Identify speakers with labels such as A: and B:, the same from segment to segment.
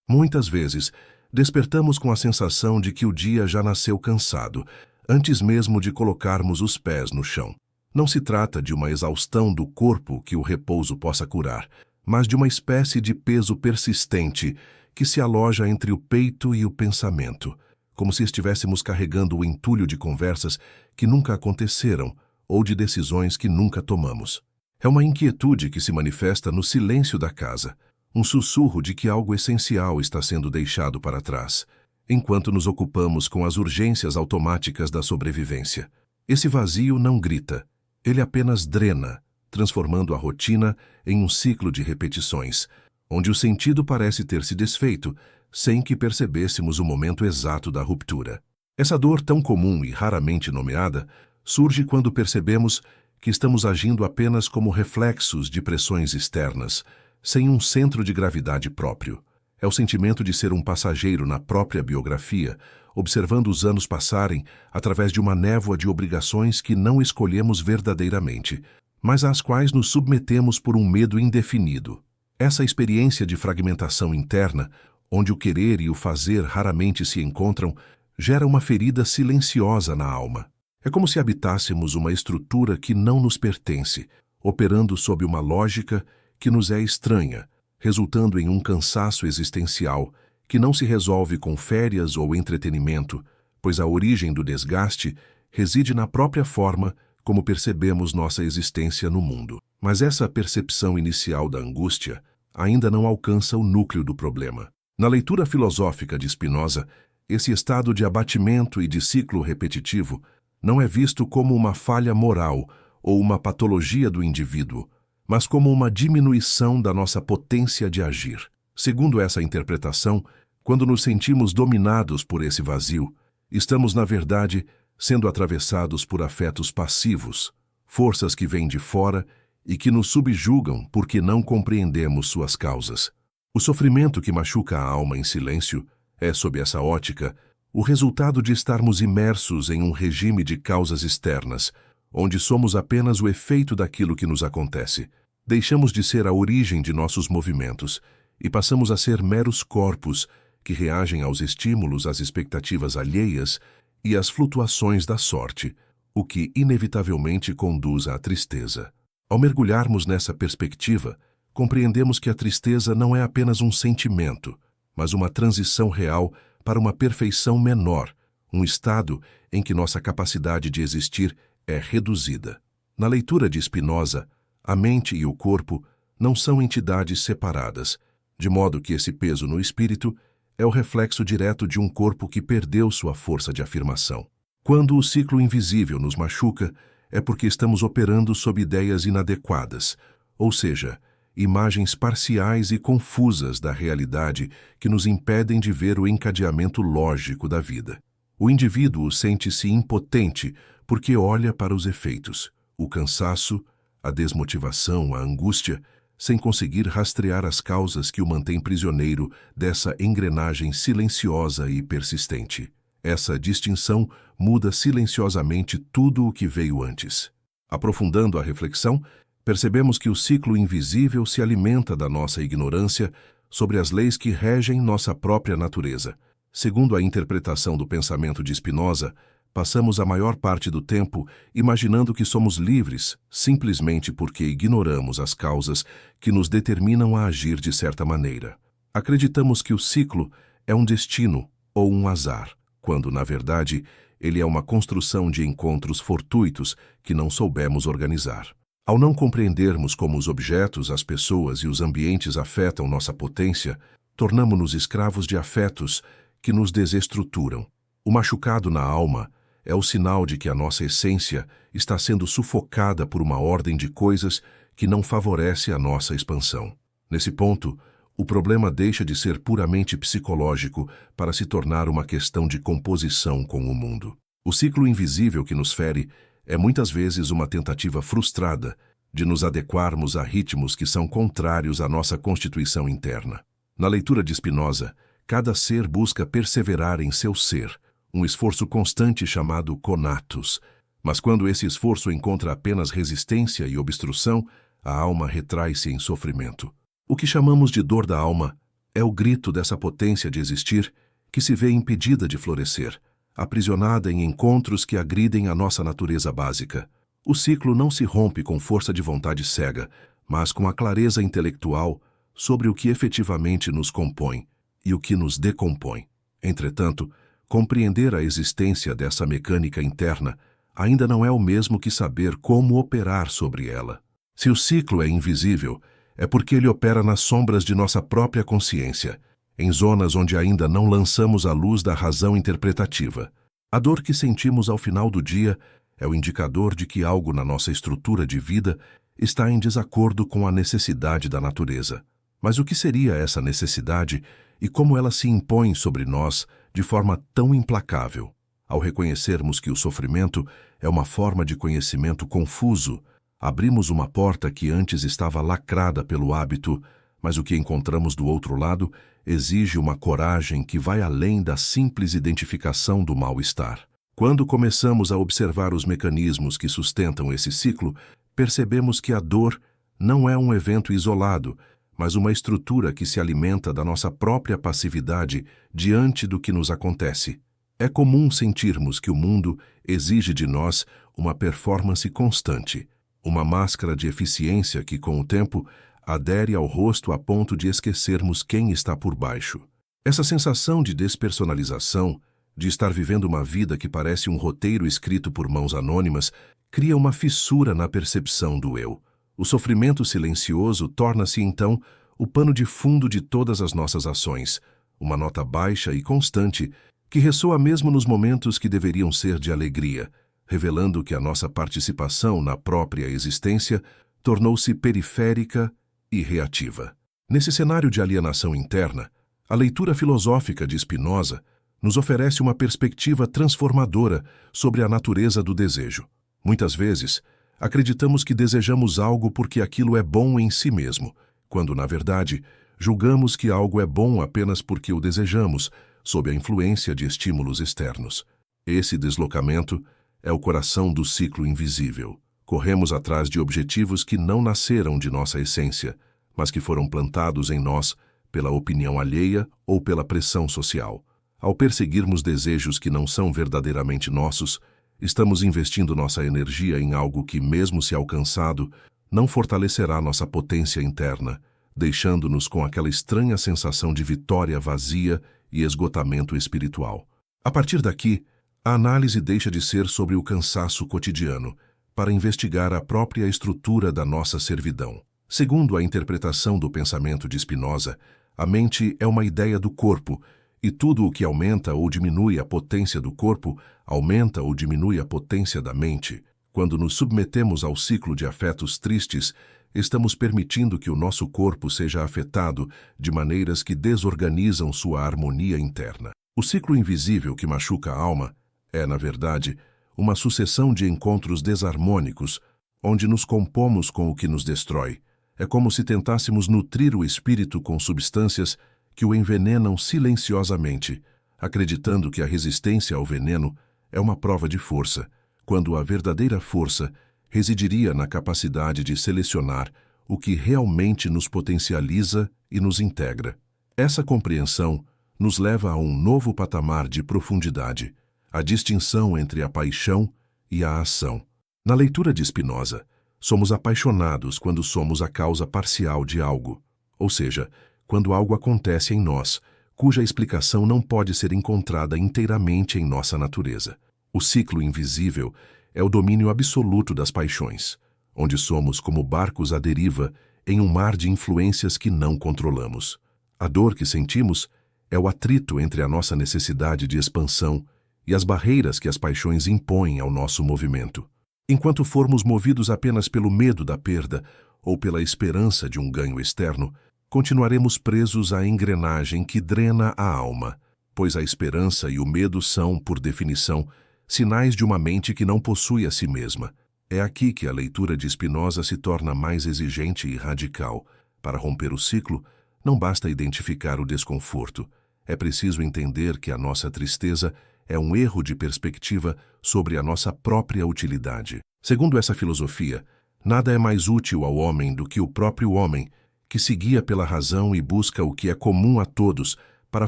A: Muitas vezes, despertamos com a sensação de que o dia já nasceu cansado, antes mesmo de colocarmos os pés no chão. Não se trata de uma exaustão do corpo que o repouso possa curar, mas de uma espécie de peso persistente que se aloja entre o peito e o pensamento, como se estivéssemos carregando o entulho de conversas que nunca aconteceram ou de decisões que nunca tomamos. É uma inquietude que se manifesta no silêncio da casa, um sussurro de que algo essencial está sendo deixado para trás, enquanto nos ocupamos com as urgências automáticas da sobrevivência. Esse vazio não grita, ele apenas drena, transformando a rotina em um ciclo de repetições, onde o sentido parece ter se desfeito, sem que percebêssemos o momento exato da ruptura. Essa dor tão comum e raramente nomeada surge quando percebemos que estamos agindo apenas como reflexos de pressões externas, sem um centro de gravidade próprio. É o sentimento de ser um passageiro na própria biografia, observando os anos passarem através de uma névoa de obrigações que não escolhemos verdadeiramente, mas às quais nos submetemos por um medo indefinido. Essa experiência de fragmentação interna, onde o querer e o fazer raramente se encontram, gera uma ferida silenciosa na alma. É como se habitássemos uma estrutura que não nos pertence, operando sob uma lógica que nos é estranha, resultando em um cansaço existencial que não se resolve com férias ou entretenimento, pois a origem do desgaste reside na própria forma como percebemos nossa existência no mundo. Mas essa percepção inicial da angústia ainda não alcança o núcleo do problema. Na leitura filosófica de Spinoza, esse estado de abatimento e de ciclo repetitivo não é visto como uma falha moral ou uma patologia do indivíduo, mas como uma diminuição da nossa potência de agir. Segundo essa interpretação, quando nos sentimos dominados por esse vazio, estamos, na verdade, sendo atravessados por afetos passivos, forças que vêm de fora e que nos subjugam porque não compreendemos suas causas. O sofrimento que machuca a alma em silêncio é, sob essa ótica, o resultado de estarmos imersos em um regime de causas externas, onde somos apenas o efeito daquilo que nos acontece. Deixamos de ser a origem de nossos movimentos e passamos a ser meros corpos que reagem aos estímulos, às expectativas alheias e às flutuações da sorte, o que inevitavelmente conduz à tristeza. Ao mergulharmos nessa perspectiva, compreendemos que a tristeza não é apenas um sentimento, mas uma transição real para uma perfeição menor, um estado em que nossa capacidade de existir é reduzida. Na leitura de Spinoza, a mente e o corpo não são entidades separadas, de modo que esse peso no espírito é o reflexo direto de um corpo que perdeu sua força de afirmação. Quando o ciclo invisível nos machuca, é porque estamos operando sob ideias inadequadas, ou seja, imagens parciais e confusas da realidade que nos impedem de ver o encadeamento lógico da vida. O indivíduo sente-se impotente porque olha para os efeitos, o cansaço, a desmotivação, a angústia, sem conseguir rastrear as causas que o mantêm prisioneiro dessa engrenagem silenciosa e persistente. Essa distinção muda silenciosamente tudo o que veio antes. Aprofundando a reflexão, percebemos que o ciclo invisível se alimenta da nossa ignorância sobre as leis que regem nossa própria natureza. Segundo a interpretação do pensamento de Spinoza, passamos a maior parte do tempo imaginando que somos livres simplesmente porque ignoramos as causas que nos determinam a agir de certa maneira. Acreditamos que o ciclo é um destino ou um azar, quando, na verdade, ele é uma construção de encontros fortuitos que não soubemos organizar. Ao não compreendermos como os objetos, as pessoas e os ambientes afetam nossa potência, tornamo-nos escravos de afetos que nos desestruturam. O machucado na alma é o sinal de que a nossa essência está sendo sufocada por uma ordem de coisas que não favorece a nossa expansão. Nesse ponto, o problema deixa de ser puramente psicológico para se tornar uma questão de composição com o mundo. O ciclo invisível que nos fere é muitas vezes uma tentativa frustrada de nos adequarmos a ritmos que são contrários à nossa constituição interna. Na leitura de Spinoza, cada ser busca perseverar em seu ser, um esforço constante chamado conatus, mas quando esse esforço encontra apenas resistência e obstrução, a alma retrai-se em sofrimento. O que chamamos de dor da alma É o grito dessa potência de existir que se vê impedida de florescer, aprisionada em encontros que agridem a nossa natureza básica. O ciclo não se rompe com força de vontade cega, mas com a clareza intelectual sobre o que efetivamente nos compõe e o que nos decompõe. Entretanto, compreender a existência dessa mecânica interna ainda não é o mesmo que saber como operar sobre ela. Se o ciclo é invisível, é porque ele opera nas sombras de nossa própria consciência, em zonas onde ainda não lançamos a luz da razão interpretativa. A dor que sentimos ao final do dia é o indicador de que algo na nossa estrutura de vida está em desacordo com a necessidade da natureza. Mas o que seria essa necessidade e como ela se impõe sobre nós de forma tão implacável? Ao reconhecermos que o sofrimento é uma forma de conhecimento confuso, abrimos uma porta que antes estava lacrada pelo hábito, mas o que encontramos do outro lado exige uma coragem que vai além da simples identificação do mal-estar. Quando começamos a observar os mecanismos que sustentam esse ciclo, percebemos que a dor não é um evento isolado, mas uma estrutura que se alimenta da nossa própria passividade diante do que nos acontece. É comum sentirmos que o mundo exige de nós uma performance constante, uma máscara de eficiência que, com o tempo, adere ao rosto a ponto de esquecermos quem está por baixo. Essa sensação de despersonalização, de estar vivendo uma vida que parece um roteiro escrito por mãos anônimas, cria uma fissura na percepção do eu. O sofrimento silencioso torna-se, então, o pano de fundo de todas as nossas ações, uma nota baixa e constante que ressoa mesmo nos momentos que deveriam ser de alegria, revelando que a nossa participação na própria existência tornou-se periférica e reativa. Nesse cenário de alienação interna, a leitura filosófica de Spinoza nos oferece uma perspectiva transformadora sobre a natureza do desejo. Muitas vezes, acreditamos que desejamos algo porque aquilo é bom em si mesmo, quando, na verdade, julgamos que algo é bom apenas porque o desejamos, sob a influência de estímulos externos. Esse deslocamento é o coração do ciclo invisível. Corremos atrás de objetivos que não nasceram de nossa essência, mas que foram plantados em nós pela opinião alheia ou pela pressão social. Ao perseguirmos desejos que não são verdadeiramente nossos, estamos investindo nossa energia em algo que, mesmo se alcançado, não fortalecerá nossa potência interna, deixando-nos com aquela estranha sensação de vitória vazia e esgotamento espiritual. A partir daqui, a análise deixa de ser sobre o cansaço cotidiano, para investigar a própria estrutura da nossa servidão. Segundo a interpretação do pensamento de Spinoza, a mente é uma ideia do corpo, e tudo o que aumenta ou diminui a potência do corpo, aumenta ou diminui a potência da mente. Quando nos submetemos ao ciclo de afetos tristes, estamos permitindo que o nosso corpo seja afetado de maneiras que desorganizam sua harmonia interna. O ciclo invisível que machuca a alma é, na verdade, uma sucessão de encontros desarmônicos, onde nos compomos com o que nos destrói. É como se tentássemos nutrir o espírito com substâncias que o envenenam silenciosamente, acreditando que a resistência ao veneno é uma prova de força, quando a verdadeira força residiria na capacidade de selecionar o que realmente nos potencializa e nos integra. Essa compreensão nos leva a um novo patamar de profundidade, a distinção entre a paixão e a ação. Na leitura de Spinoza, somos apaixonados quando somos a causa parcial de algo, ou seja, quando algo acontece em nós, cuja explicação não pode ser encontrada inteiramente em nossa natureza. O ciclo invisível é o domínio absoluto das paixões, onde somos como barcos à deriva em um mar de influências que não controlamos. A dor que sentimos é o atrito entre a nossa necessidade de expansão e as barreiras que as paixões impõem ao nosso movimento. Enquanto formos movidos apenas pelo medo da perda ou pela esperança de um ganho externo, continuaremos presos à engrenagem que drena a alma, pois a esperança e o medo são, por definição, sinais de uma mente que não possui a si mesma. É aqui que a leitura de Spinoza se torna mais exigente e radical. Para romper o ciclo, não basta identificar o desconforto. É preciso entender que a nossa tristeza é um erro de perspectiva sobre a nossa própria utilidade. Segundo essa filosofia, nada é mais útil ao homem do que o próprio homem, que se guia pela razão e busca o que é comum a todos para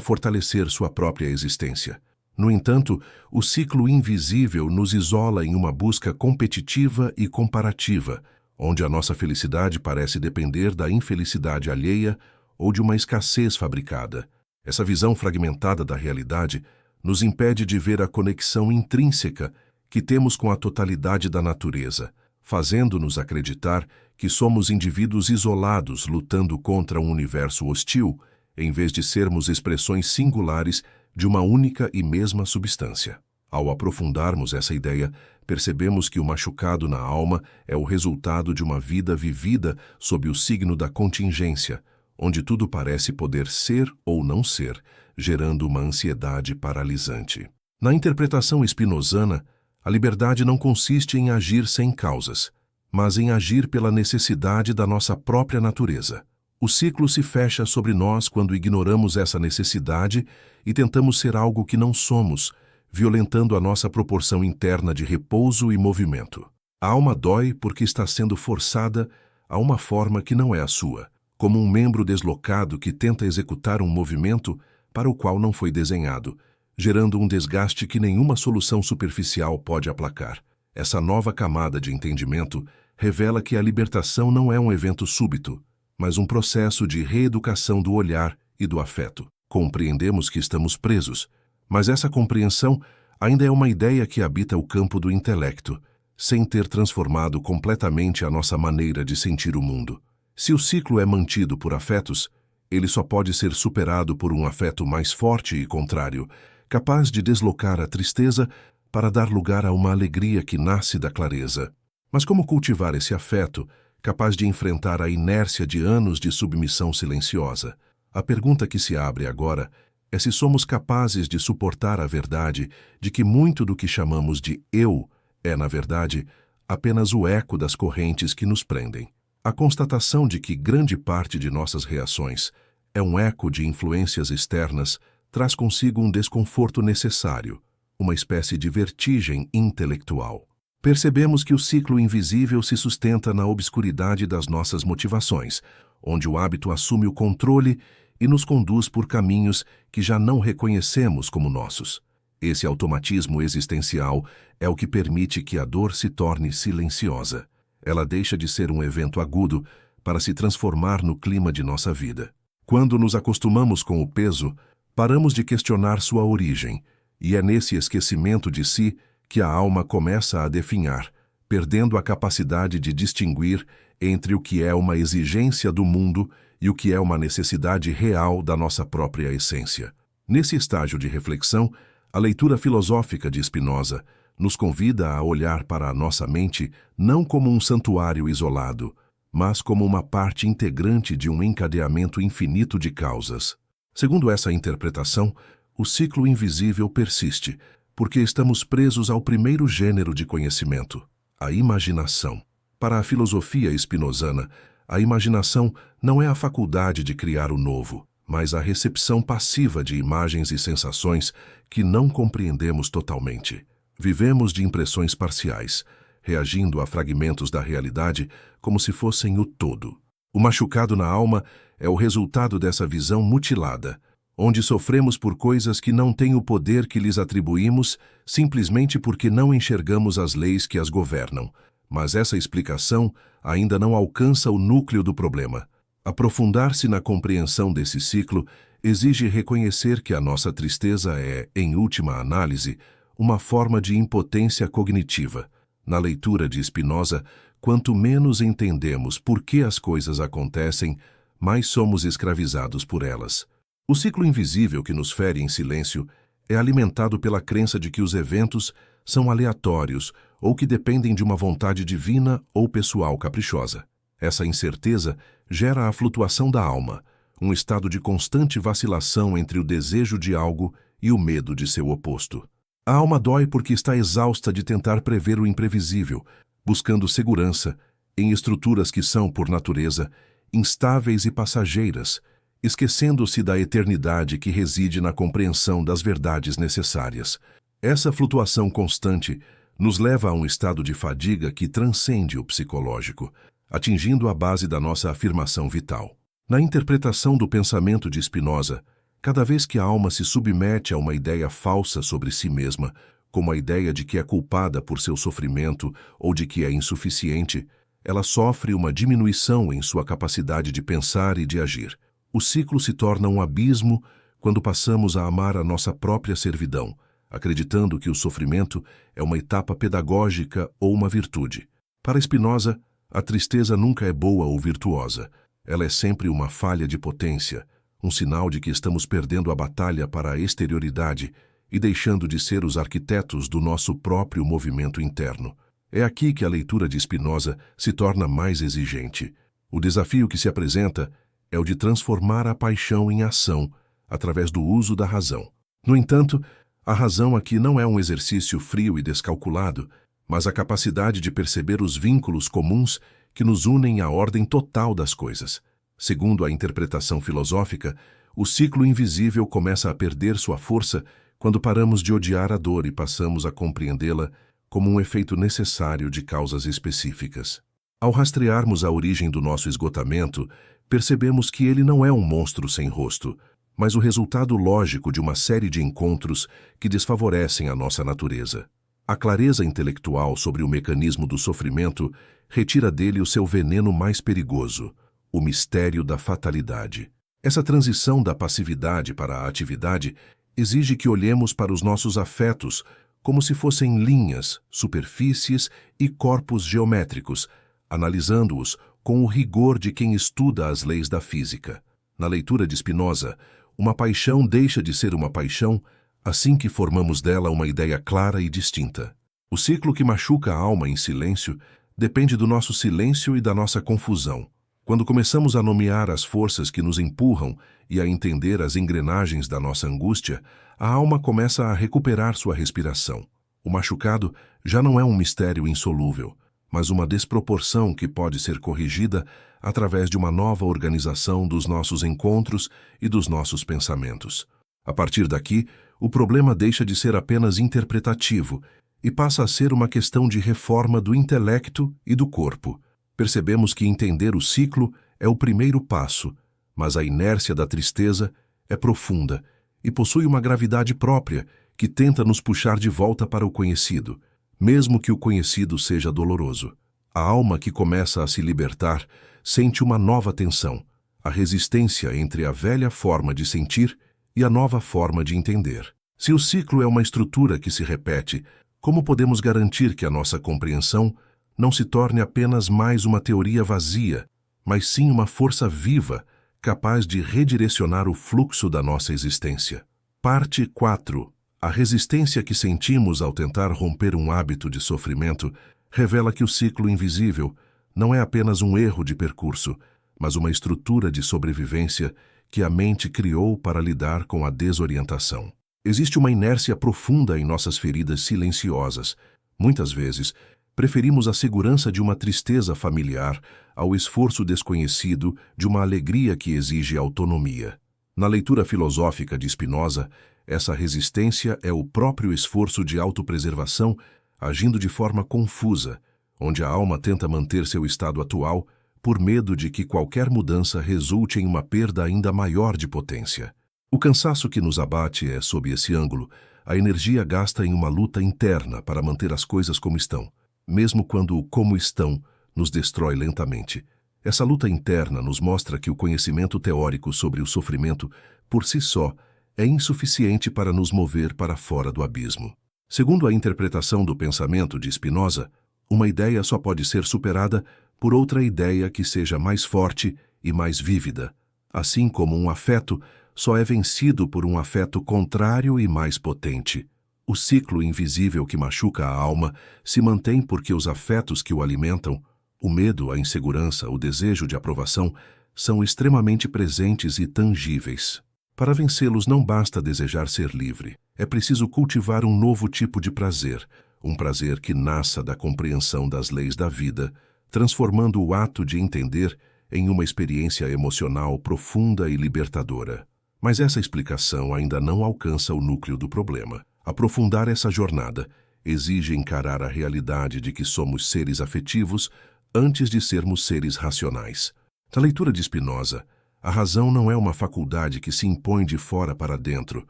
A: fortalecer sua própria existência. No entanto, o ciclo invisível nos isola em uma busca competitiva e comparativa, onde a nossa felicidade parece depender da infelicidade alheia ou de uma escassez fabricada. Essa visão fragmentada da realidade nos impede de ver a conexão intrínseca que temos com a totalidade da natureza, fazendo-nos acreditar que somos indivíduos isolados lutando contra um universo hostil, em vez de sermos expressões singulares de uma única e mesma substância. Ao aprofundarmos essa ideia, percebemos que o machucado na alma é o resultado de uma vida vivida sob o signo da contingência, onde tudo parece poder ser ou não ser, gerando uma ansiedade paralisante. Na interpretação spinozana, a liberdade não consiste em agir sem causas, mas em agir pela necessidade da nossa própria natureza. O ciclo se fecha sobre nós quando ignoramos essa necessidade e tentamos ser algo que não somos, violentando a nossa proporção interna de repouso e movimento. A alma dói porque está sendo forçada a uma forma que não é a sua, como um membro deslocado que tenta executar um movimento para o qual não foi desenhado, gerando um desgaste que nenhuma solução superficial pode aplacar. Essa nova camada de entendimento revela que a libertação não é um evento súbito, mas um processo de reeducação do olhar e do afeto. Compreendemos que estamos presos, mas essa compreensão ainda é uma ideia que habita o campo do intelecto, sem ter transformado completamente a nossa maneira de sentir o mundo. Se o ciclo é mantido por afetos, ele só pode ser superado por um afeto mais forte e contrário, capaz de deslocar a tristeza para dar lugar a uma alegria que nasce da clareza. Mas como cultivar esse afeto, capaz de enfrentar a inércia de anos de submissão silenciosa? A pergunta que se abre agora é se somos capazes de suportar a verdade de que muito do que chamamos de eu é, na verdade, apenas o eco das correntes que nos prendem. A constatação de que grande parte de nossas reações é um eco de influências externas traz consigo um desconforto necessário, uma espécie de vertigem intelectual. Percebemos que o ciclo invisível se sustenta na obscuridade das nossas motivações, onde o hábito assume o controle e nos conduz por caminhos que já não reconhecemos como nossos. Esse automatismo existencial é o que permite que a dor se torne silenciosa. Ela deixa de ser um evento agudo para se transformar no clima de nossa vida. Quando nos acostumamos com o peso, paramos de questionar sua origem, e é nesse esquecimento de si que a alma começa a definhar, perdendo a capacidade de distinguir entre o que é uma exigência do mundo e o que é uma necessidade real da nossa própria essência. Nesse estágio de reflexão, a leitura filosófica de Spinoza nos convida a olhar para a nossa mente não como um santuário isolado, mas como uma parte integrante de um encadeamento infinito de causas. Segundo essa interpretação, o ciclo invisível persiste, porque estamos presos ao primeiro gênero de conhecimento, a imaginação. Para a filosofia spinozana, a imaginação não é a faculdade de criar o novo, mas a recepção passiva de imagens e sensações que não compreendemos totalmente. Vivemos de impressões parciais, reagindo a fragmentos da realidade como se fossem o todo. O machucado na alma é o resultado dessa visão mutilada, onde sofremos por coisas que não têm o poder que lhes atribuímos simplesmente porque não enxergamos as leis que as governam. Mas essa explicação ainda não alcança o núcleo do problema. Aprofundar-se na compreensão desse ciclo exige reconhecer que a nossa tristeza é, em última análise, uma forma de impotência cognitiva. Na leitura de Spinoza, quanto menos entendemos por que as coisas acontecem, mais somos escravizados por elas. O ciclo invisível que nos fere em silêncio é alimentado pela crença de que os eventos são aleatórios ou que dependem de uma vontade divina ou pessoal caprichosa. Essa incerteza gera a flutuação da alma, um estado de constante vacilação entre o desejo de algo e o medo de seu oposto. A alma dói porque está exausta de tentar prever o imprevisível, buscando segurança em estruturas que são, por natureza, instáveis e passageiras, esquecendo-se da eternidade que reside na compreensão das verdades necessárias. Essa flutuação constante nos leva a um estado de fadiga que transcende o psicológico, atingindo a base da nossa afirmação vital. Na interpretação do pensamento de Spinoza, cada vez que a alma se submete a uma ideia falsa sobre si mesma, como a ideia de que é culpada por seu sofrimento ou de que é insuficiente, ela sofre uma diminuição em sua capacidade de pensar e de agir. O ciclo se torna um abismo quando passamos a amar a nossa própria servidão, acreditando que o sofrimento é uma etapa pedagógica ou uma virtude. Para Spinoza, a tristeza nunca é boa ou virtuosa. Ela é sempre uma falha de potência, um sinal de que estamos perdendo a batalha para a exterioridade e deixando de ser os arquitetos do nosso próprio movimento interno. É aqui que a leitura de Spinoza se torna mais exigente. O desafio que se apresenta é o de transformar a paixão em ação, através do uso da razão. No entanto, a razão aqui não é um exercício frio e descalculado, mas a capacidade de perceber os vínculos comuns que nos unem à ordem total das coisas. Segundo a interpretação filosófica, o ciclo invisível começa a perder sua força quando paramos de odiar a dor e passamos a compreendê-la como um efeito necessário de causas específicas. Ao rastrearmos a origem do nosso esgotamento, percebemos que ele não é um monstro sem rosto, mas o resultado lógico de uma série de encontros que desfavorecem a nossa natureza. A clareza intelectual sobre o mecanismo do sofrimento retira dele o seu veneno mais perigoso, o mistério da fatalidade. Essa transição da passividade para a atividade exige que olhemos para os nossos afetos como se fossem linhas, superfícies e corpos geométricos, analisando-os com o rigor de quem estuda as leis da física. Na leitura de Spinoza, uma paixão deixa de ser uma paixão assim que formamos dela uma ideia clara e distinta. O ciclo que machuca a alma em silêncio depende do nosso silêncio e da nossa confusão. Quando começamos a nomear as forças que nos empurram e a entender as engrenagens da nossa angústia, a alma começa a recuperar sua respiração. O machucado já não é um mistério insolúvel, mas uma desproporção que pode ser corrigida através de uma nova organização dos nossos encontros e dos nossos pensamentos. A partir daqui, o problema deixa de ser apenas interpretativo e passa a ser uma questão de reforma do intelecto e do corpo. Percebemos que entender o ciclo é o primeiro passo, mas a inércia da tristeza é profunda e possui uma gravidade própria que tenta nos puxar de volta para o conhecido, mesmo que o conhecido seja doloroso. A alma que começa a se libertar sente uma nova tensão, a resistência entre a velha forma de sentir e a nova forma de entender. Se o ciclo é uma estrutura que se repete, como podemos garantir que a nossa compreensão não se torne apenas mais uma teoria vazia, mas sim uma força viva, capaz de redirecionar o fluxo da nossa existência? Parte 4. A resistência que sentimos ao tentar romper um hábito de sofrimento revela que o ciclo invisível não é apenas um erro de percurso, mas uma estrutura de sobrevivência que a mente criou para lidar com a desorientação. Existe uma inércia profunda em nossas feridas silenciosas. Muitas vezes, preferimos a segurança de uma tristeza familiar ao esforço desconhecido de uma alegria que exige autonomia. Na leitura filosófica de Spinoza, essa resistência é o próprio esforço de autopreservação agindo de forma confusa, onde a alma tenta manter seu estado atual por medo de que qualquer mudança resulte em uma perda ainda maior de potência. O cansaço que nos abate é, sob esse ângulo, a energia gasta em uma luta interna para manter as coisas como estão, mesmo quando o como estão nos destrói lentamente. Essa luta interna nos mostra que o conhecimento teórico sobre o sofrimento, por si só, é insuficiente para nos mover para fora do abismo. Segundo a interpretação do pensamento de Spinoza, uma ideia só pode ser superada por outra ideia que seja mais forte e mais vívida, assim como um afeto só é vencido por um afeto contrário e mais potente. O ciclo invisível que machuca a alma se mantém porque os afetos que o alimentam, o medo, a insegurança, o desejo de aprovação, são extremamente presentes e tangíveis. Para vencê-los não basta desejar ser livre, é preciso cultivar um novo tipo de prazer, um prazer que nasça da compreensão das leis da vida, transformando o ato de entender em uma experiência emocional profunda e libertadora. Mas essa explicação ainda não alcança o núcleo do problema. Aprofundar essa jornada exige encarar a realidade de que somos seres afetivos antes de sermos seres racionais. Na leitura de Spinoza, A razão não é uma faculdade que se impõe de fora para dentro,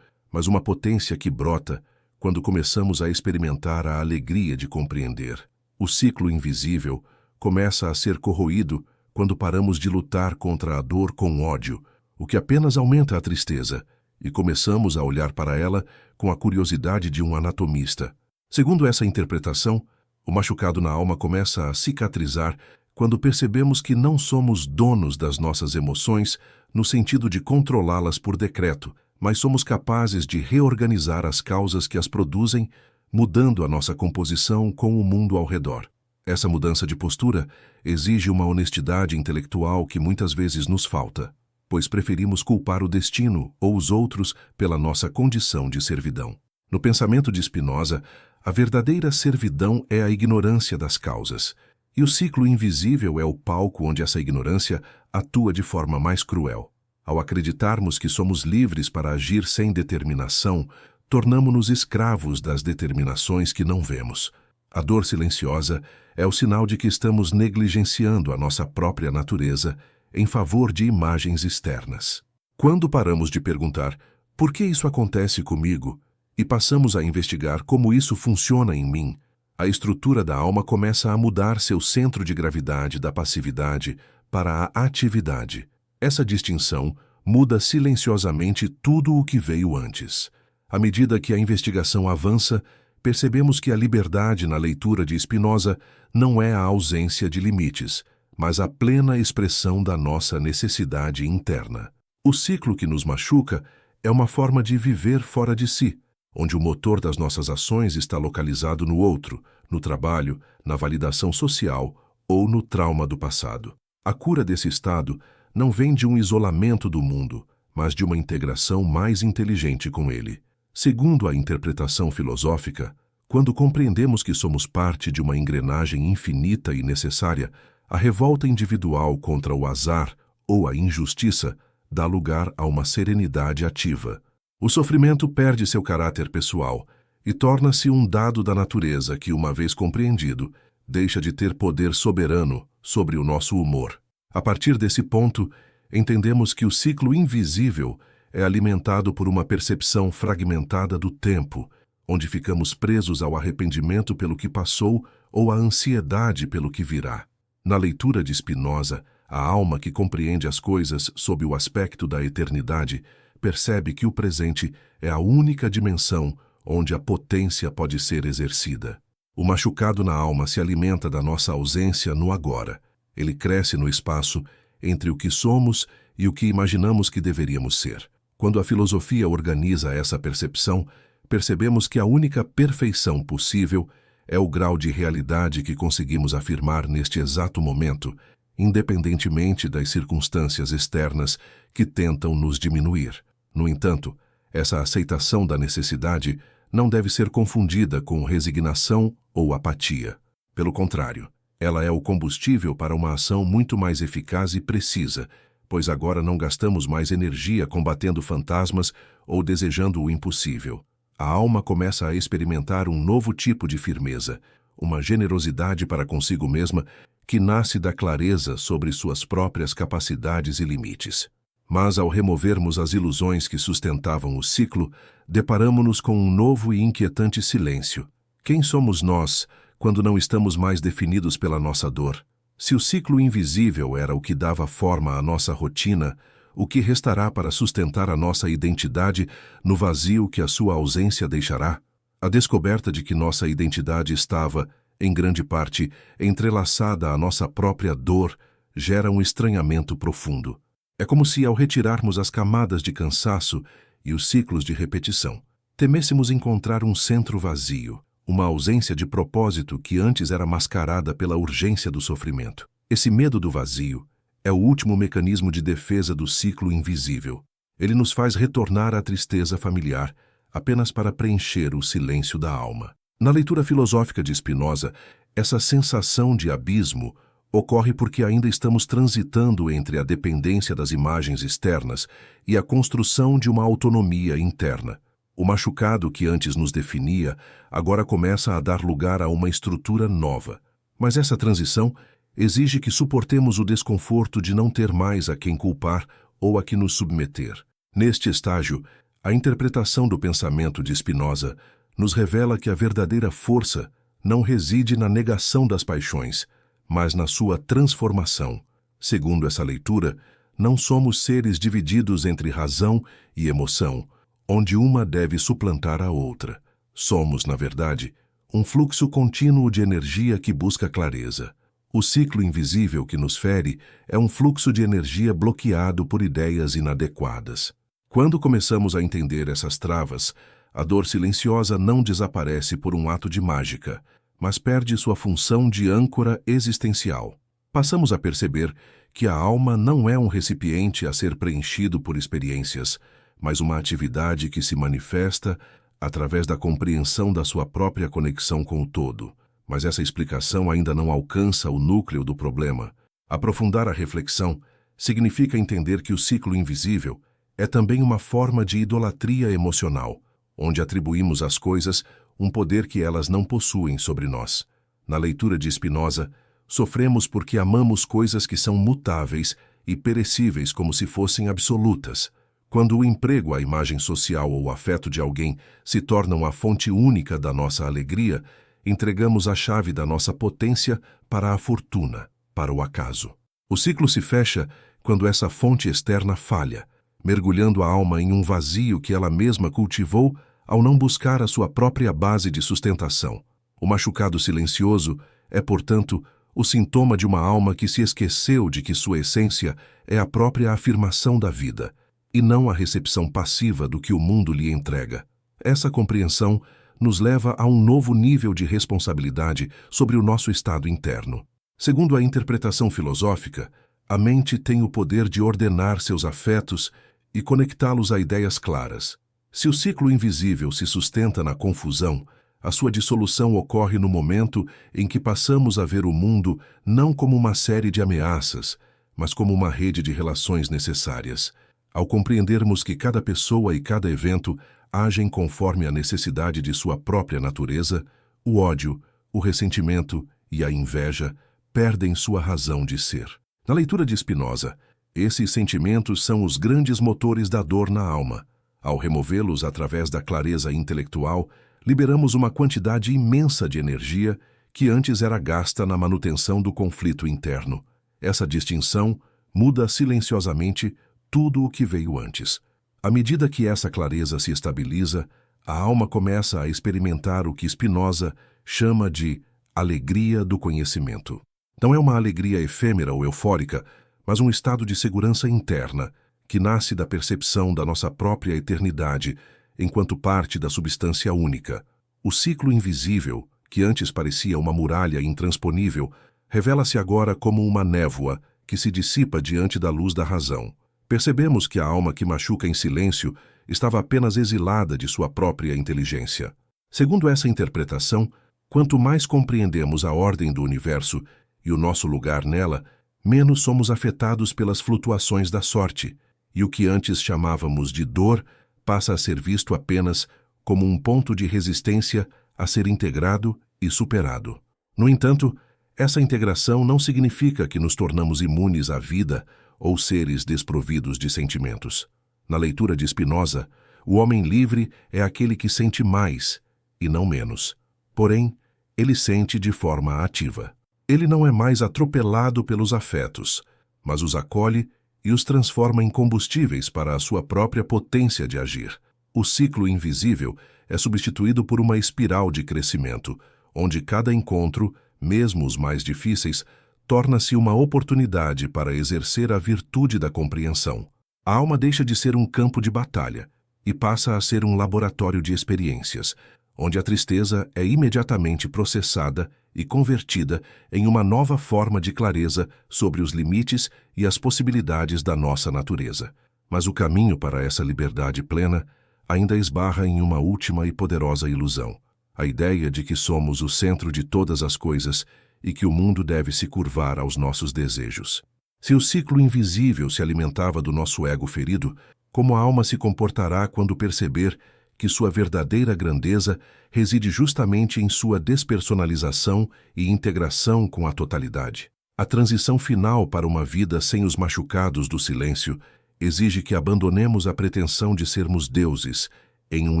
A: mas uma potência que brota quando começamos a experimentar a alegria de compreender. O ciclo invisível começa a ser corroído quando paramos de lutar contra a dor com ódio, o que apenas aumenta a tristeza, e começamos a olhar para ela com a curiosidade de um anatomista. Segundo essa interpretação, o machucado na alma começa a cicatrizar quando percebemos que não somos donos das nossas emoções no sentido de controlá-las por decreto, mas somos capazes de reorganizar as causas que as produzem, mudando a nossa composição com o mundo ao redor. Essa mudança de postura exige uma honestidade intelectual que muitas vezes nos falta, pois preferimos culpar o destino ou os outros pela nossa condição de servidão. No pensamento de Spinoza, a verdadeira servidão é a ignorância das causas, e o ciclo invisível é o palco onde essa ignorância atua de forma mais cruel. Ao acreditarmos que somos livres para agir sem determinação, tornamo-nos escravos das determinações que não vemos. A dor silenciosa é o sinal de que estamos negligenciando a nossa própria natureza em favor de imagens externas. Quando paramos de perguntar por que isso acontece comigo e passamos a investigar como isso funciona em mim, a estrutura da alma começa a mudar seu centro de gravidade da passividade para a atividade. Essa distinção muda silenciosamente tudo o que veio antes. À medida que a investigação avança, percebemos que a liberdade na leitura de Spinoza não é a ausência de limites, mas a plena expressão da nossa necessidade interna. O ciclo que nos machuca é uma forma de viver fora de si, onde o motor das nossas ações está localizado no outro, no trabalho, na validação social ou no trauma do passado. A cura desse estado não vem de um isolamento do mundo, mas de uma integração mais inteligente com ele. Segundo a interpretação filosófica, quando compreendemos que somos parte de uma engrenagem infinita e necessária, a revolta individual contra o azar ou a injustiça dá lugar a uma serenidade ativa. O sofrimento perde seu caráter pessoal e torna-se um dado da natureza que, uma vez compreendido, deixa de ter poder soberano sobre o nosso humor. A partir desse ponto, entendemos que o ciclo invisível é alimentado por uma percepção fragmentada do tempo, onde ficamos presos ao arrependimento pelo que passou ou à ansiedade pelo que virá. Na leitura de Spinoza, a alma que compreende as coisas sob o aspecto da eternidade percebe que o presente é a única dimensão onde a potência pode ser exercida. O machucado na alma se alimenta da nossa ausência no agora. Ele cresce no espaço entre o que somos e o que imaginamos que deveríamos ser. Quando a filosofia organiza essa percepção, percebemos que a única perfeição possível é o grau de realidade que conseguimos afirmar neste exato momento, independentemente das circunstâncias externas que tentam nos diminuir. No entanto, essa aceitação da necessidade não deve ser confundida com resignação ou apatia. Pelo contrário, ela é o combustível para uma ação muito mais eficaz e precisa, pois agora não gastamos mais energia combatendo fantasmas ou desejando o impossível. A alma começa a experimentar um novo tipo de firmeza, uma generosidade para consigo mesma que nasce da clareza sobre suas próprias capacidades e limites. Mas ao removermos as ilusões que sustentavam o ciclo, deparamo-nos com um novo e inquietante silêncio. Quem somos nós quando não estamos mais definidos pela nossa dor? Se o ciclo invisível era o que dava forma à nossa rotina, o que restará para sustentar a nossa identidade no vazio que a sua ausência deixará? A descoberta de que nossa identidade estava, em grande parte, entrelaçada à nossa própria dor, gera um estranhamento profundo. É como se, ao retirarmos as camadas de cansaço e os ciclos de repetição, temêssemos encontrar um centro vazio, uma ausência de propósito que antes era mascarada pela urgência do sofrimento. Esse medo do vazio é o último mecanismo de defesa do ciclo invisível. Ele nos faz retornar à tristeza familiar apenas para preencher o silêncio da alma. Na leitura filosófica de Spinoza, essa sensação de abismo ocorre porque ainda estamos transitando entre a dependência das imagens externas e a construção de uma autonomia interna. O machucado que antes nos definia agora começa a dar lugar a uma estrutura nova. Mas essa transição exige que suportemos o desconforto de não ter mais a quem culpar ou a que nos submeter. Neste estágio, a interpretação do pensamento de Spinoza nos revela que a verdadeira força não reside na negação das paixões, mas na sua transformação. Segundo essa leitura, não somos seres divididos entre razão e emoção, onde uma deve suplantar a outra. Somos, na verdade, um fluxo contínuo de energia que busca clareza. O ciclo invisível que nos fere é um fluxo de energia bloqueado por ideias inadequadas. Quando começamos a entender essas travas, a dor silenciosa não desaparece por um ato de mágica, mas perde sua função de âncora existencial. Passamos a perceber que a alma não é um recipiente a ser preenchido por experiências, mas uma atividade que se manifesta através da compreensão da sua própria conexão com o todo. Mas essa explicação ainda não alcança o núcleo do problema. Aprofundar a reflexão significa entender que o ciclo invisível é também uma forma de idolatria emocional, onde atribuímos às coisas um poder que elas não possuem sobre nós. Na leitura de Spinoza, sofremos porque amamos coisas que são mutáveis e perecíveis como se fossem absolutas. Quando o emprego, a imagem social ou o afeto de alguém se tornam a fonte única da nossa alegria, entregamos a chave da nossa potência para a fortuna, para o acaso. O ciclo se fecha quando essa fonte externa falha, mergulhando a alma em um vazio que ela mesma cultivou ao não buscar a sua própria base de sustentação. O machucado silencioso é, portanto, o sintoma de uma alma que se esqueceu de que sua essência é a própria afirmação da vida, e não a recepção passiva do que o mundo lhe entrega. Essa compreensão nos leva a um novo nível de responsabilidade sobre o nosso estado interno. Segundo a interpretação filosófica, a mente tem o poder de ordenar seus afetos e conectá-los a ideias claras. Se o ciclo invisível se sustenta na confusão, a sua dissolução ocorre no momento em que passamos a ver o mundo não como uma série de ameaças, mas como uma rede de relações necessárias. Ao compreendermos que cada pessoa e cada evento agem conforme a necessidade de sua própria natureza, o ódio, o ressentimento e a inveja perdem sua razão de ser. Na leitura de Spinoza, esses sentimentos são os grandes motores da dor na alma. Ao removê-los através da clareza intelectual, liberamos uma quantidade imensa de energia que antes era gasta na manutenção do conflito interno. Essa distinção muda silenciosamente tudo o que veio antes. À medida que essa clareza se estabiliza, a alma começa a experimentar o que Spinoza chama de alegria do conhecimento. Não é uma alegria efêmera ou eufórica, mas um estado de segurança interna, que nasce da percepção da nossa própria eternidade, enquanto parte da substância única. O ciclo invisível, que antes parecia uma muralha intransponível, revela-se agora como uma névoa que se dissipa diante da luz da razão. Percebemos que a alma que machuca em silêncio estava apenas exilada de sua própria inteligência. Segundo essa interpretação, quanto mais compreendemos a ordem do universo e o nosso lugar nela, menos somos afetados pelas flutuações da sorte, e o que antes chamávamos de dor passa a ser visto apenas como um ponto de resistência a ser integrado e superado. No entanto, essa integração não significa que nos tornamos imunes à vida ou seres desprovidos de sentimentos. Na leitura de Spinoza, o homem livre é aquele que sente mais e não menos. Porém, ele sente de forma ativa. Ele não é mais atropelado pelos afetos, mas os acolhe e os transforma em combustíveis para a sua própria potência de agir. O ciclo invisível é substituído por uma espiral de crescimento, onde cada encontro, mesmo os mais difíceis, torna-se uma oportunidade para exercer a virtude da compreensão. A alma deixa de ser um campo de batalha e passa a ser um laboratório de experiências, onde a tristeza é imediatamente processada e convertida em uma nova forma de clareza sobre os limites e as possibilidades da nossa natureza. Mas o caminho para essa liberdade plena ainda esbarra em uma última e poderosa ilusão: a ideia de que somos o centro de todas as coisas e que o mundo deve se curvar aos nossos desejos. Se o ciclo invisível se alimentava do nosso ego ferido, como a alma se comportará quando perceber que sua verdadeira grandeza reside justamente em sua despersonalização e integração com a totalidade? A transição final para uma vida sem os machucados do silêncio exige que abandonemos a pretensão de sermos deuses em um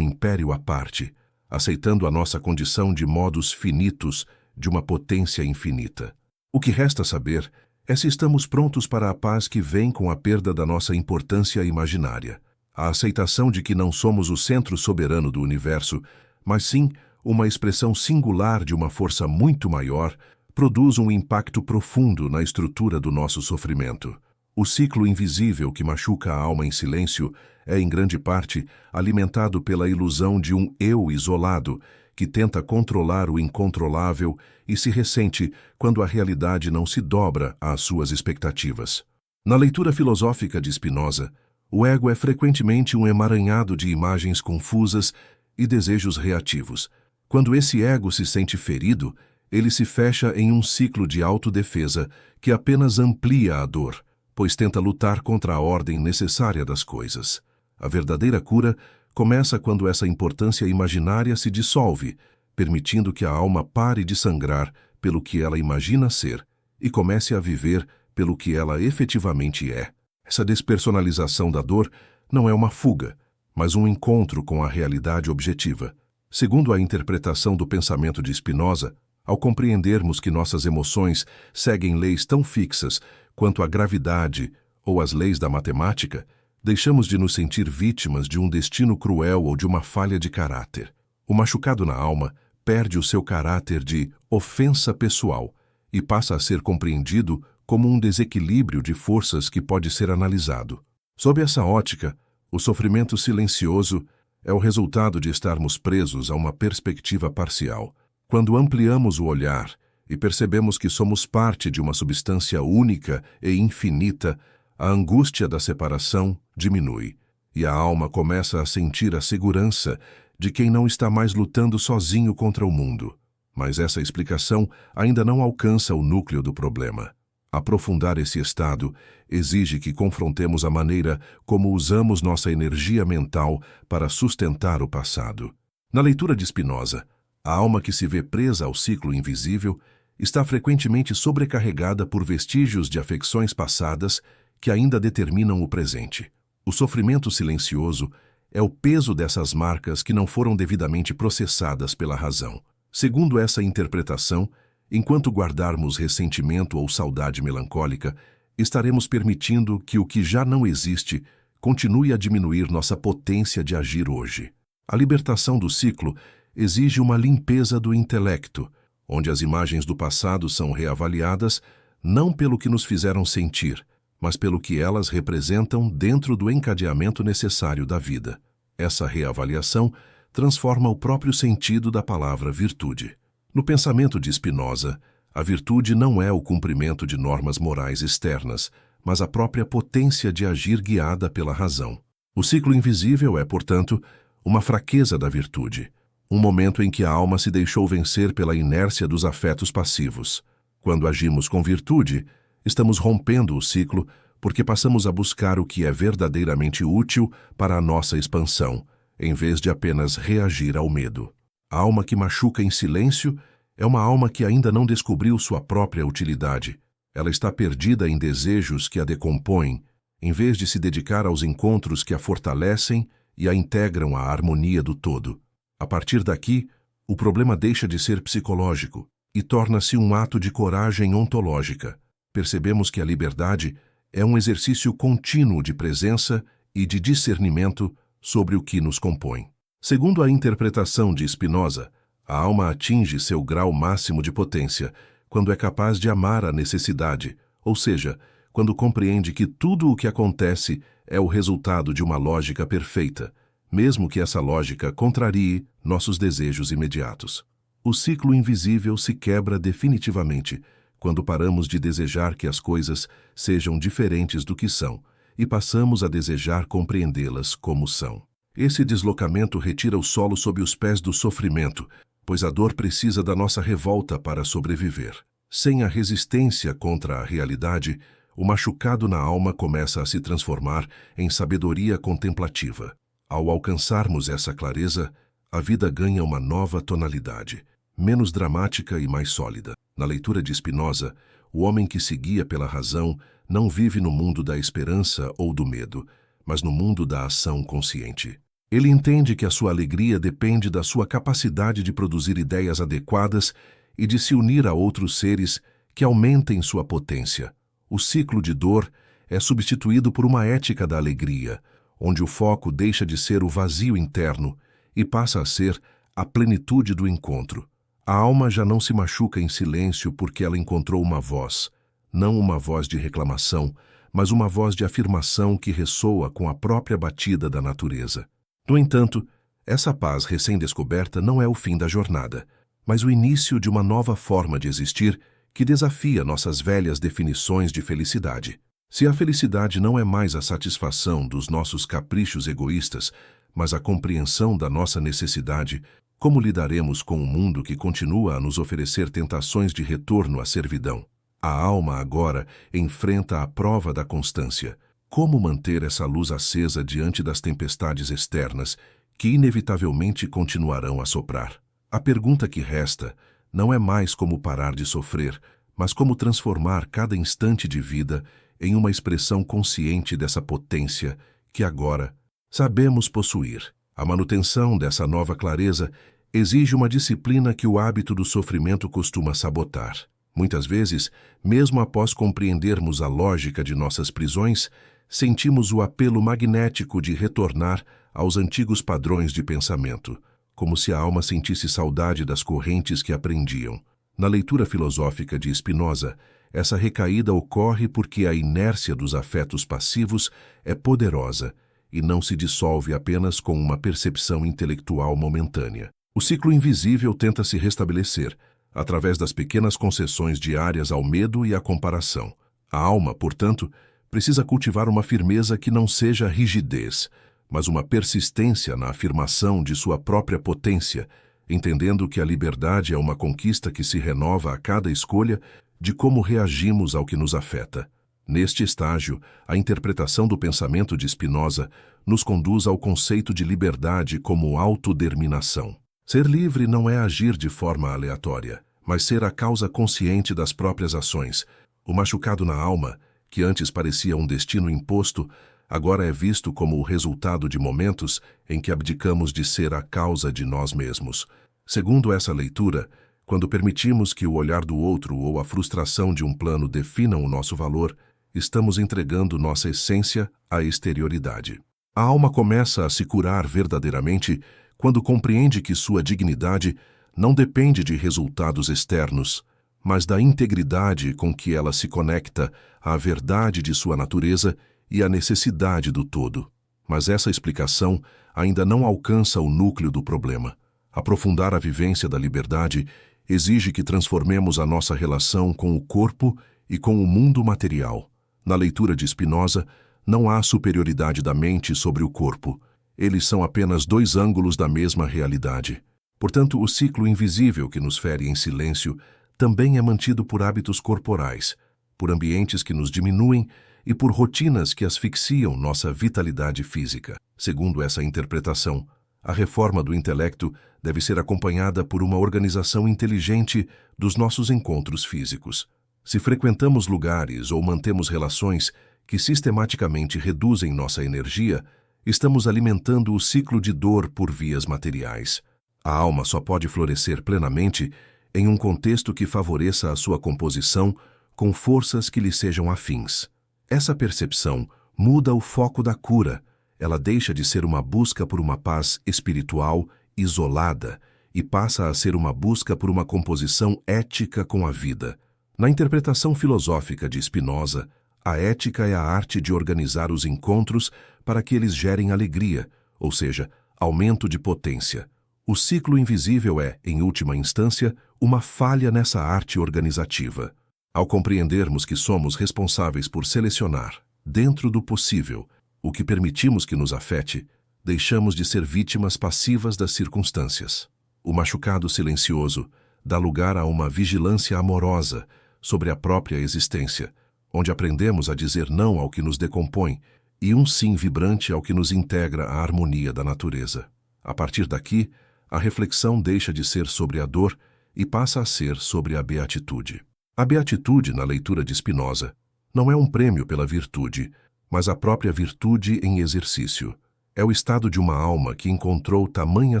A: império à parte, aceitando a nossa condição de modos finitos de uma potência infinita. O que resta saber é se estamos prontos para a paz que vem com a perda da nossa importância imaginária, a aceitação de que não somos o centro soberano do universo, mas sim uma expressão singular de uma força muito maior, produz um impacto profundo na estrutura do nosso sofrimento. O ciclo invisível que machuca a alma em silêncio é, em grande parte, alimentado pela ilusão de um eu isolado, que tenta controlar o incontrolável e se ressente quando a realidade não se dobra às suas expectativas. Na leitura filosófica de Spinoza, o ego é frequentemente um emaranhado de imagens confusas e desejos reativos. Quando esse ego se sente ferido, ele se fecha em um ciclo de autodefesa que apenas amplia a dor, pois tenta lutar contra a ordem necessária das coisas. A verdadeira cura começa quando essa importância imaginária se dissolve, permitindo que a alma pare de sangrar pelo que ela imagina ser e comece a viver pelo que ela efetivamente é. Essa despersonalização da dor não é uma fuga, mas um encontro com a realidade objetiva. Segundo a interpretação do pensamento de Spinoza, ao compreendermos que nossas emoções seguem leis tão fixas quanto a gravidade ou as leis da matemática, deixamos de nos sentir vítimas de um destino cruel ou de uma falha de caráter. O machucado na alma perde o seu caráter de ofensa pessoal e passa a ser compreendido como um desequilíbrio de forças que pode ser analisado. Sob essa ótica, o sofrimento silencioso é o resultado de estarmos presos a uma perspectiva parcial. Quando ampliamos o olhar e percebemos que somos parte de uma substância única e infinita, a angústia da separação diminui e a alma começa a sentir a segurança de quem não está mais lutando sozinho contra o mundo. Mas essa explicação ainda não alcança o núcleo do problema. Aprofundar esse estado exige que confrontemos a maneira como usamos nossa energia mental para sustentar o passado. Na leitura de Spinoza, a alma que se vê presa ao ciclo invisível está frequentemente sobrecarregada por vestígios de afecções passadas que ainda determinam o presente. O sofrimento silencioso é o peso dessas marcas que não foram devidamente processadas pela razão. Segundo essa interpretação, enquanto guardarmos ressentimento ou saudade melancólica, estaremos permitindo que o que já não existe continue a diminuir nossa potência de agir hoje. A libertação do ciclo exige uma limpeza do intelecto, onde as imagens do passado são reavaliadas não pelo que nos fizeram sentir, mas pelo que elas representam dentro do encadeamento necessário da vida. Essa reavaliação transforma o próprio sentido da palavra virtude. No pensamento de Spinoza, a virtude não é o cumprimento de normas morais externas, mas a própria potência de agir guiada pela razão. O ciclo invisível é, portanto, uma fraqueza da virtude, um momento em que a alma se deixou vencer pela inércia dos afetos passivos. Quando agimos com virtude, estamos rompendo o ciclo porque passamos a buscar o que é verdadeiramente útil para a nossa expansão, em vez de apenas reagir ao medo. A alma que machuca em silêncio é uma alma que ainda não descobriu sua própria utilidade. Ela está perdida em desejos que a decompõem, em vez de se dedicar aos encontros que a fortalecem e a integram à harmonia do todo. A partir daqui, o problema deixa de ser psicológico e torna-se um ato de coragem ontológica. Percebemos que a liberdade é um exercício contínuo de presença e de discernimento sobre o que nos compõe. Segundo a interpretação de Spinoza, a alma atinge seu grau máximo de potência quando é capaz de amar a necessidade, ou seja, quando compreende que tudo o que acontece é o resultado de uma lógica perfeita, mesmo que essa lógica contrarie nossos desejos imediatos. O ciclo invisível se quebra definitivamente quando paramos de desejar que as coisas sejam diferentes do que são e passamos a desejar compreendê-las como são. Esse deslocamento retira o solo sob os pés do sofrimento, pois a dor precisa da nossa revolta para sobreviver. Sem a resistência contra a realidade, o machucado na alma começa a se transformar em sabedoria contemplativa. Ao alcançarmos essa clareza, a vida ganha uma nova tonalidade, menos dramática e mais sólida. Na leitura de Spinoza, O homem que se guia pela razão não vive no mundo da esperança ou do medo, mas no mundo da ação consciente. Ele entende que a sua alegria depende da sua capacidade de produzir ideias adequadas e de se unir a outros seres que aumentem sua potência. O ciclo de dor é substituído por uma ética da alegria, onde o foco deixa de ser o vazio interno e passa a ser a plenitude do encontro. A alma já não se machuca em silêncio porque ela encontrou uma voz, não uma voz de reclamação, mas uma voz de afirmação que ressoa com a própria batida da natureza. No entanto, essa paz recém-descoberta não é o fim da jornada, mas o início de uma nova forma de existir que desafia nossas velhas definições de felicidade. Se a felicidade não é mais a satisfação dos nossos caprichos egoístas, mas a compreensão da nossa necessidade, como lidaremos com um mundo que continua a nos oferecer tentações de retorno à servidão? A alma agora enfrenta a prova da constância. Como manter essa luz acesa diante das tempestades externas que inevitavelmente continuarão a soprar? A pergunta que resta não é mais como parar de sofrer, mas como transformar cada instante de vida em uma expressão consciente dessa potência que agora sabemos possuir. A manutenção dessa nova clareza exige uma disciplina que o hábito do sofrimento costuma sabotar. Muitas vezes, mesmo após compreendermos a lógica de nossas prisões, sentimos o apelo magnético de retornar aos antigos padrões de pensamento, como se a alma sentisse saudade das correntes que aprendiam. Na leitura filosófica de Spinoza, essa recaída ocorre porque a inércia dos afetos passivos é poderosa e não se dissolve apenas com uma percepção intelectual momentânea. O ciclo invisível tenta se restabelecer através das pequenas concessões diárias ao medo e à comparação. A alma, portanto, precisa cultivar uma firmeza que não seja rigidez, mas uma persistência na afirmação de sua própria potência, entendendo que a liberdade é uma conquista que se renova a cada escolha de como reagimos ao que nos afeta. Neste estágio, a interpretação do pensamento de Spinoza nos conduz ao conceito de liberdade como autodeterminação. Ser livre não é agir de forma aleatória, mas ser a causa consciente das próprias ações. O machucado na alma, que antes parecia um destino imposto, agora é visto como o resultado de momentos em que abdicamos de ser a causa de nós mesmos. Segundo essa leitura, quando permitimos que o olhar do outro ou a frustração de um plano definam o nosso valor, estamos entregando nossa essência à exterioridade. A alma começa a se curar verdadeiramente quando compreende que sua dignidade não depende de resultados externos, mas da integridade com que ela se conecta à verdade de sua natureza e à necessidade do todo. Mas essa explicação ainda não alcança o núcleo do problema. Aprofundar a vivência da liberdade exige que transformemos a nossa relação com o corpo e com o mundo material. Na leitura de Spinoza, não há superioridade da mente sobre o corpo. Eles são apenas dois ângulos da mesma realidade. Portanto, o ciclo invisível que nos fere em silêncio também é mantido por hábitos corporais, por ambientes que nos diminuem e por rotinas que asfixiam nossa vitalidade física. Segundo essa interpretação, a reforma do intelecto deve ser acompanhada por uma organização inteligente dos nossos encontros físicos. Se frequentamos lugares ou mantemos relações que sistematicamente reduzem nossa energia, estamos alimentando o ciclo de dor por vias materiais. A alma só pode florescer plenamente em um contexto que favoreça a sua composição com forças que lhe sejam afins. Essa percepção muda o foco da cura. Ela deixa de ser uma busca por uma paz espiritual isolada e passa a ser uma busca por uma composição ética com a vida. Na interpretação filosófica de Spinoza, a ética é a arte de organizar os encontros para que eles gerem alegria, ou seja, aumento de potência. O ciclo invisível é, em última instância, uma falha nessa arte organizativa. Ao compreendermos que somos responsáveis por selecionar, dentro do possível, o que permitimos que nos afete, deixamos de ser vítimas passivas das circunstâncias. O machucado silencioso dá lugar a uma vigilância amorosa sobre a própria existência, onde aprendemos a dizer não ao que nos decompõe e um sim vibrante ao que nos integra à harmonia da natureza. A partir daqui, a reflexão deixa de ser sobre a dor e passa a ser sobre a beatitude. A beatitude, na leitura de Spinoza, não é um prêmio pela virtude, mas a própria virtude em exercício. É o estado de uma alma que encontrou tamanha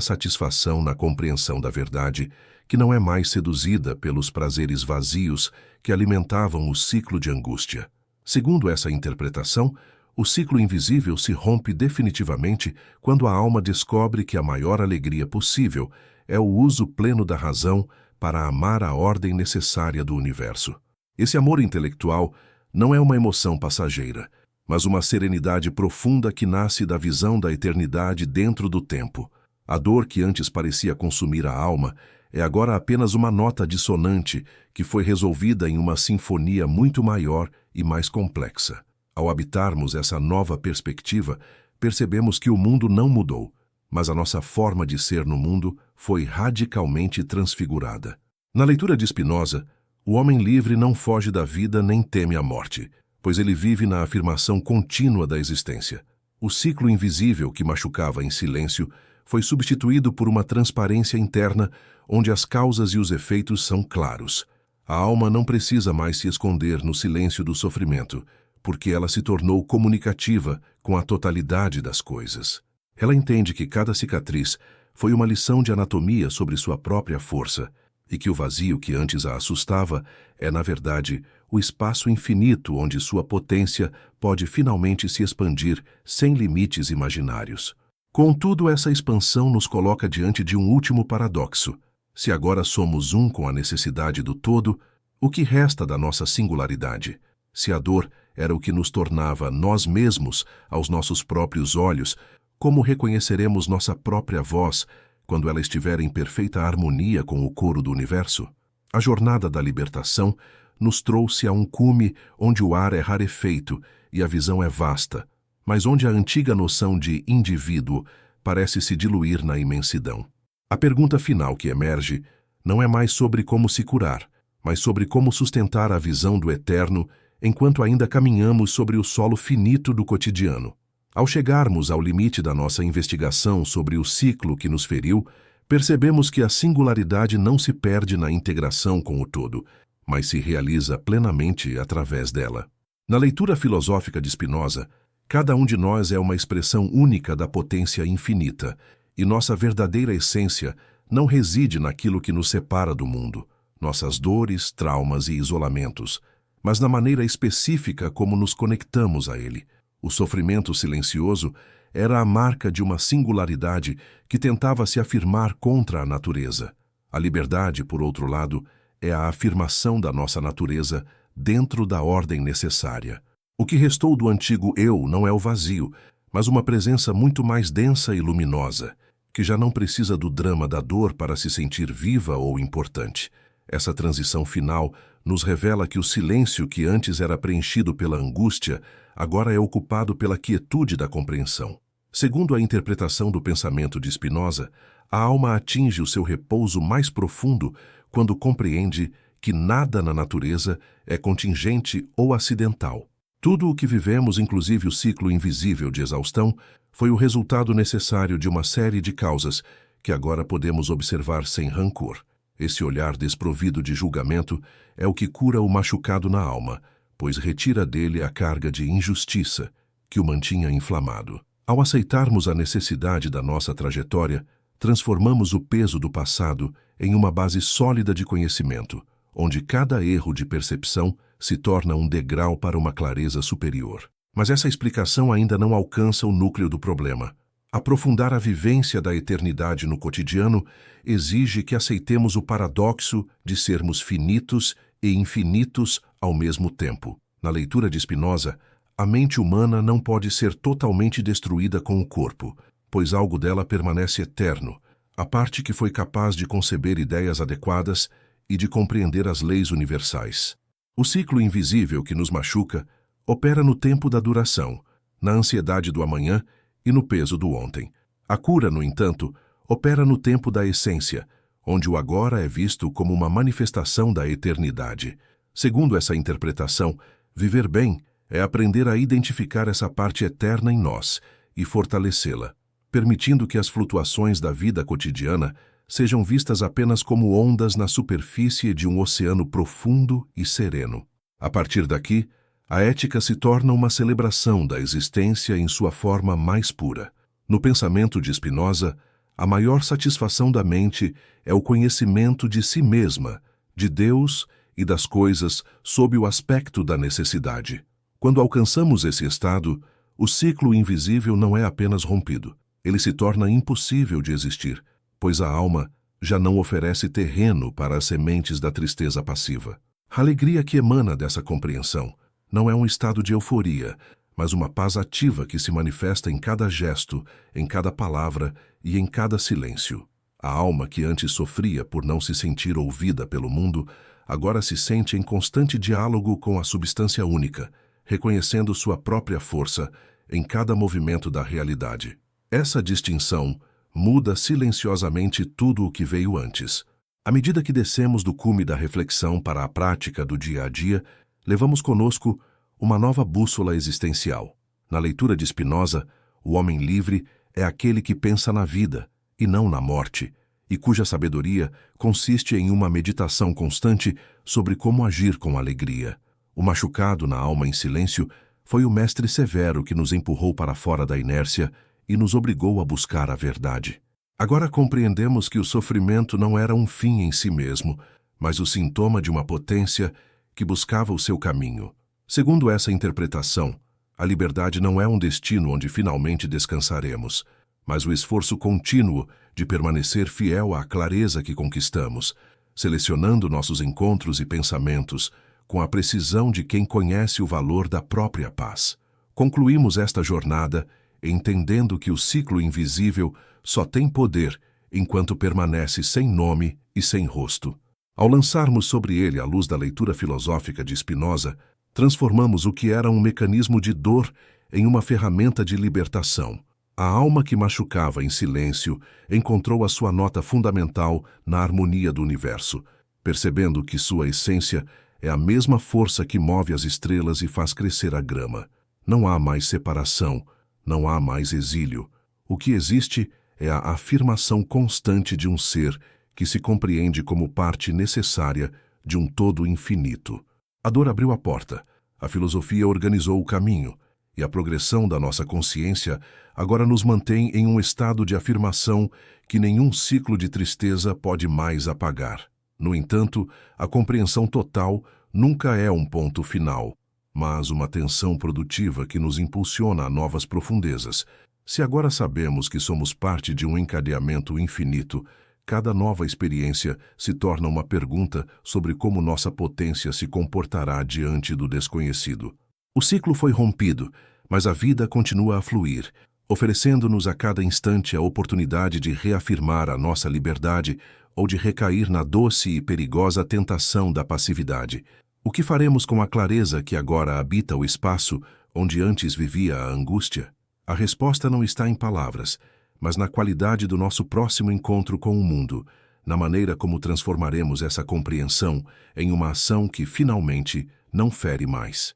A: satisfação na compreensão da verdade, que não é mais seduzida pelos prazeres vazios que alimentavam o ciclo de angústia. Segundo essa interpretação, o ciclo invisível se rompe definitivamente quando a alma descobre que a maior alegria possível é o uso pleno da razão para amar a ordem necessária do universo. Esse amor intelectual não é uma emoção passageira, mas uma serenidade profunda que nasce da visão da eternidade dentro do tempo. A dor que antes parecia consumir a alma é agora apenas uma nota dissonante que foi resolvida em uma sinfonia muito maior e mais complexa. Ao habitarmos essa nova perspectiva, percebemos que o mundo não mudou, mas a nossa forma de ser no mundo foi radicalmente transfigurada. Na leitura de Spinoza, o homem livre não foge da vida nem teme a morte, pois ele vive na afirmação contínua da existência. O ciclo invisível que machucava em silêncio foi substituído por uma transparência interna onde as causas e os efeitos são claros. A alma não precisa mais se esconder no silêncio do sofrimento, porque ela se tornou comunicativa com a totalidade das coisas. Ela entende que cada cicatriz foi uma lição de anatomia sobre sua própria força, e que o vazio que antes a assustava é, na verdade, o espaço infinito onde sua potência pode finalmente se expandir sem limites imaginários. Contudo, essa expansão nos coloca diante de um último paradoxo. Se agora somos um com a necessidade do todo, o que resta da nossa singularidade? Se a dor era o que nos tornava nós mesmos aos nossos próprios olhos, como reconheceremos nossa própria voz quando ela estiver em perfeita harmonia com o coro do universo? A jornada da libertação nos trouxe a um cume onde o ar é rarefeito e a visão é vasta, mas onde a antiga noção de indivíduo parece se diluir na imensidão. A pergunta final que emerge não é mais sobre como se curar, mas sobre como sustentar a visão do eterno enquanto ainda caminhamos sobre o solo finito do cotidiano. Ao chegarmos ao limite da nossa investigação sobre o ciclo que nos feriu, percebemos que a singularidade não se perde na integração com o todo, mas se realiza plenamente através dela. Na leitura filosófica de Spinoza, cada um de nós é uma expressão única da potência infinita, e nossa verdadeira essência não reside naquilo que nos separa do mundo, nossas dores, traumas e isolamentos, mas na maneira específica como nos conectamos a ele. O sofrimento silencioso era a marca de uma singularidade que tentava se afirmar contra a natureza. A liberdade, por outro lado, é a afirmação da nossa natureza dentro da ordem necessária. O que restou do antigo eu não é o vazio, mas uma presença muito mais densa e luminosa, que já não precisa do drama da dor para se sentir viva ou importante. Essa transição final nos revela que o silêncio que antes era preenchido pela angústia agora é ocupado pela quietude da compreensão. Segundo a interpretação do pensamento de Spinoza, a alma atinge o seu repouso mais profundo quando compreende que nada na natureza é contingente ou acidental. Tudo o que vivemos, inclusive o ciclo invisível de exaustão, foi o resultado necessário de uma série de causas que agora podemos observar sem rancor. Esse olhar desprovido de julgamento é o que cura o machucado na alma, pois retira dele a carga de injustiça que o mantinha inflamado. Ao aceitarmos a necessidade da nossa trajetória, transformamos o peso do passado em uma base sólida de conhecimento, onde cada erro de percepção se torna um degrau para uma clareza superior. Mas essa explicação ainda não alcança o núcleo do problema. Aprofundar a vivência da eternidade no cotidiano exige que aceitemos o paradoxo de sermos finitos e infinitos ao mesmo tempo. Na leitura de Spinoza, a mente humana não pode ser totalmente destruída com o corpo, pois algo dela permanece eterno, a parte que foi capaz de conceber ideias adequadas e de compreender as leis universais. O ciclo invisível que nos machuca opera no tempo da duração, na ansiedade do amanhã e no peso do ontem. A cura, no entanto, opera no tempo da essência, onde o agora é visto como uma manifestação da eternidade. Segundo essa interpretação, viver bem é aprender a identificar essa parte eterna em nós e fortalecê-la, permitindo que as flutuações da vida cotidiana sejam vistas apenas como ondas na superfície de um oceano profundo e sereno. A partir daqui, a ética se torna uma celebração da existência em sua forma mais pura. No pensamento de Spinoza, a maior satisfação da mente é o conhecimento de si mesma, de Deus e das coisas sob o aspecto da necessidade. Quando alcançamos esse estado, o ciclo invisível não é apenas rompido. Ele se torna impossível de existir, pois a alma já não oferece terreno para as sementes da tristeza passiva. A alegria que emana dessa compreensão não é um estado de euforia, mas uma paz ativa que se manifesta em cada gesto, em cada palavra e em cada silêncio. A alma que antes sofria por não se sentir ouvida pelo mundo, agora se sente em constante diálogo com a substância única, reconhecendo sua própria força em cada movimento da realidade. Essa distinção muda silenciosamente tudo o que veio antes. À medida que descemos do cume da reflexão para a prática do dia a dia, levamos conosco uma nova bússola existencial. Na leitura de Spinoza, o homem livre é aquele que pensa na vida e não na morte, e cuja sabedoria consiste em uma meditação constante sobre como agir com alegria. O machucado na alma em silêncio foi o mestre severo que nos empurrou para fora da inércia e nos obrigou a buscar a verdade. Agora compreendemos que o sofrimento não era um fim em si mesmo, mas o sintoma de uma potência que buscava o seu caminho. Segundo essa interpretação, a liberdade não é um destino onde finalmente descansaremos, mas o esforço contínuo de permanecer fiel à clareza que conquistamos, selecionando nossos encontros e pensamentos com a precisão de quem conhece o valor da própria paz. Concluímos esta jornada entendendo que o ciclo invisível só tem poder enquanto permanece sem nome e sem rosto. Ao lançarmos sobre ele a luz da leitura filosófica de Spinoza, transformamos o que era um mecanismo de dor em uma ferramenta de libertação. A alma que machucava em silêncio encontrou a sua nota fundamental na harmonia do universo, percebendo que sua essência é a mesma força que move as estrelas e faz crescer a grama. Não há mais separação, não há mais exílio. O que existe é a afirmação constante de um ser que se compreende como parte necessária de um todo infinito. A dor abriu a porta, a filosofia organizou o caminho, e a progressão da nossa consciência agora nos mantém em um estado de afirmação que nenhum ciclo de tristeza pode mais apagar. No entanto, a compreensão total nunca é um ponto final, mas uma tensão produtiva que nos impulsiona a novas profundezas. Se agora sabemos que somos parte de um encadeamento infinito, cada nova experiência se torna uma pergunta sobre como nossa potência se comportará diante do desconhecido. O ciclo foi rompido, mas a vida continua a fluir, oferecendo-nos a cada instante a oportunidade de reafirmar a nossa liberdade ou de recair na doce e perigosa tentação da passividade. O que faremos com a clareza que agora habita o espaço onde antes vivia a angústia? A resposta não está em palavras, mas na qualidade do nosso próximo encontro com o mundo, na maneira como transformaremos essa compreensão em uma ação que finalmente não fere mais.